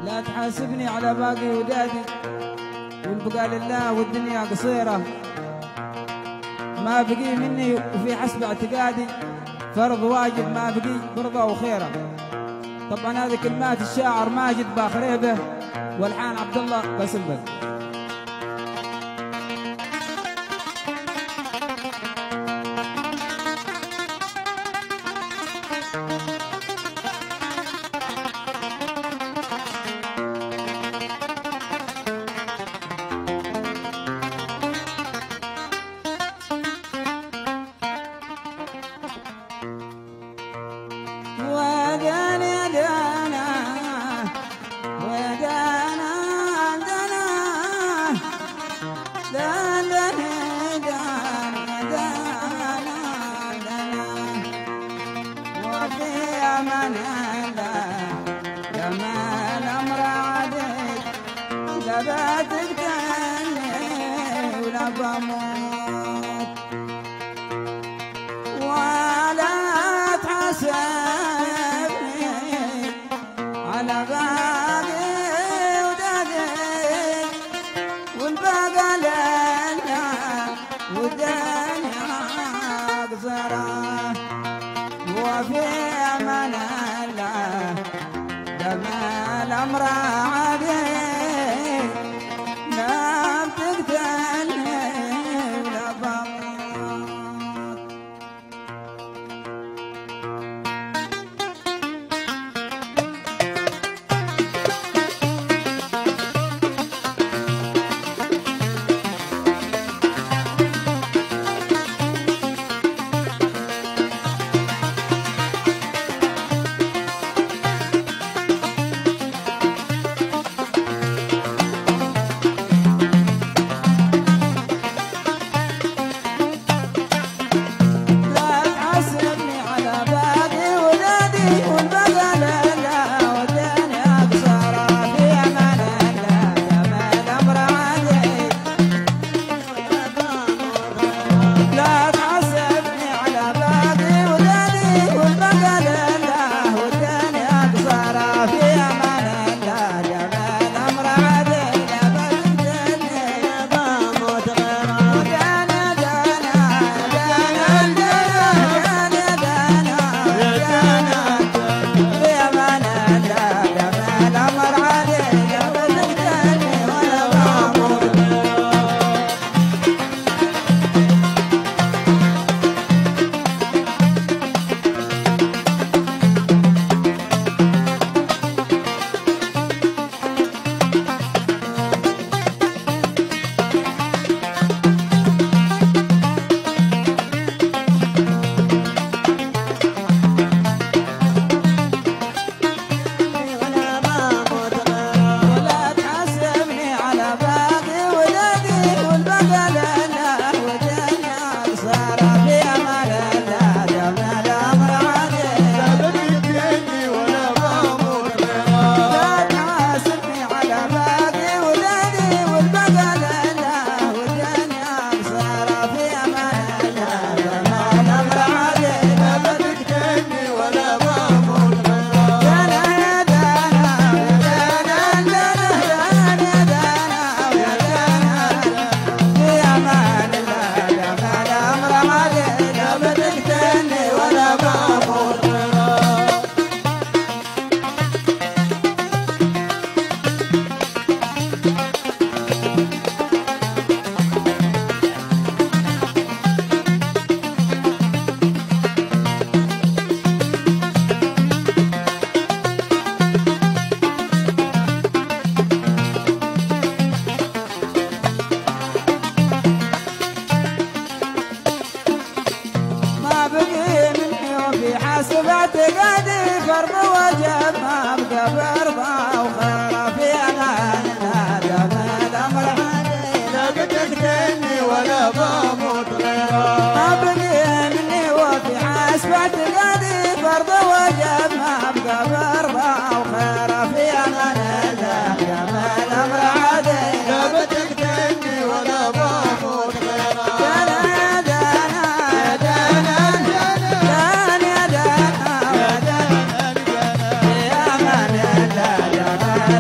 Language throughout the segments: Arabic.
لا تحاسبني على باقي ودادي، والبقاء لله والدنيا قصيرة، ما بقي مني وفي حسب اعتقادي، فرض واجب ما بقي برضا وخيرة. طبعا هذه كلمات الشاعر ماجد باخريبه، والحان عبد الله بسنبل.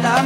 لا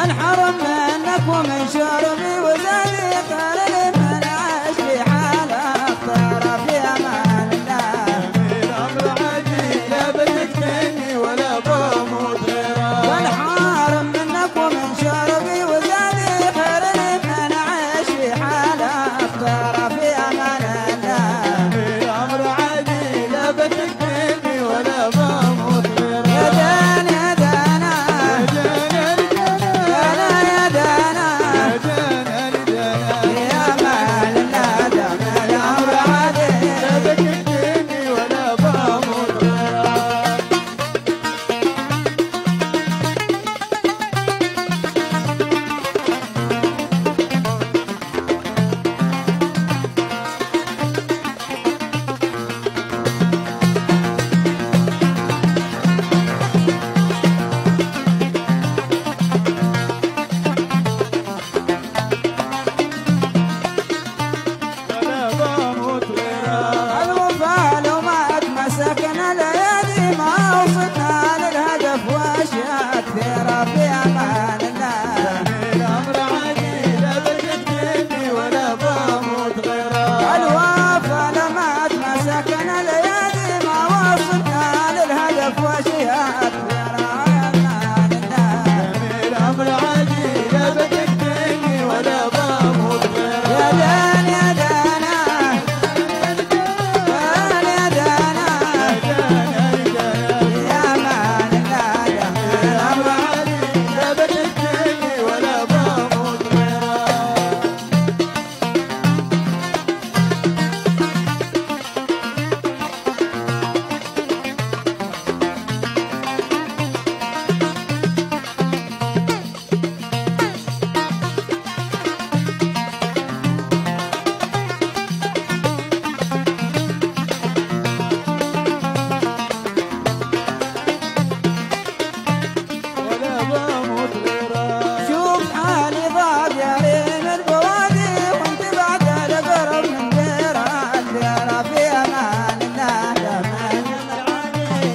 بنحرم منك ومن شربي وزادي خير من عاش في حاله اختار في امان الله. الامر عادي لا بتقتلني ولا بموت غيرك. بنحرم منك ومن شربي وزادي خير من عاش في حاله اختار في امان الله. الامر عادي لا بتقتلني ولا بموت غيرك. يا دانا يا دانا يا دانا يا مان الله دام الامر عادي لا بتقتلني ولا بموت غيرك. ولا بموت غيرك. الوفا لو ما اتمسكنا ليالي ما وصلنا للهدف واشياء كثيره في امان الله. الامر عادي لا بتقتلني ولا بموت غيرك. الوفا لو ما اتمسكنا ليالي ما وصلنا للهدف واشياء كثيره في امان الله. الامر عادي لا بتقتلني ولا بموت غيرك. يا دانا يا دانا يا دانا يا مان الله دام الامر عادي لا بتقتلني ولا بموت غيرك. ولا بموت غيرك. شوف حالي ضاق يا ريم البوادي وانت بعد القرب من ديرة الديرة في امان الله دام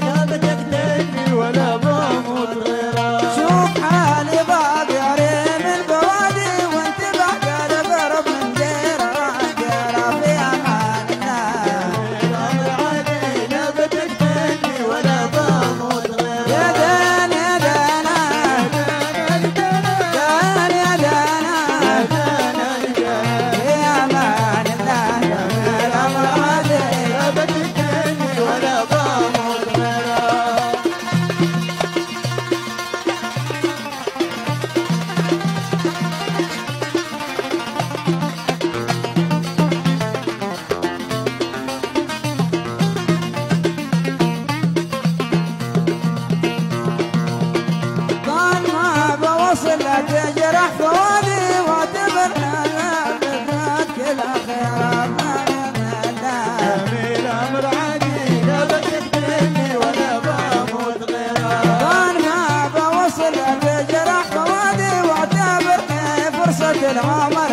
لا بتقتلني ولا بموت غيرك. شوف حالي ضاق يا ريم البوادي وانت بعد القرب من ديرة الديرة في امان الله. الامر عادي لا بتقتلني ولا بموت غيرك. يا دانا يا دانا دانا يا دانا يا امان الله دام الامر عادي لا بتقتلني ولا بموت غيرك. كان ما بوصل لا تجرح فؤادي واعتبرنا بالذات كل خير الامر عادي لا بتقتلني ولا بموت غيرك. كان ما بوصل لا تجرح فؤادي واعتبرني فرصة العمر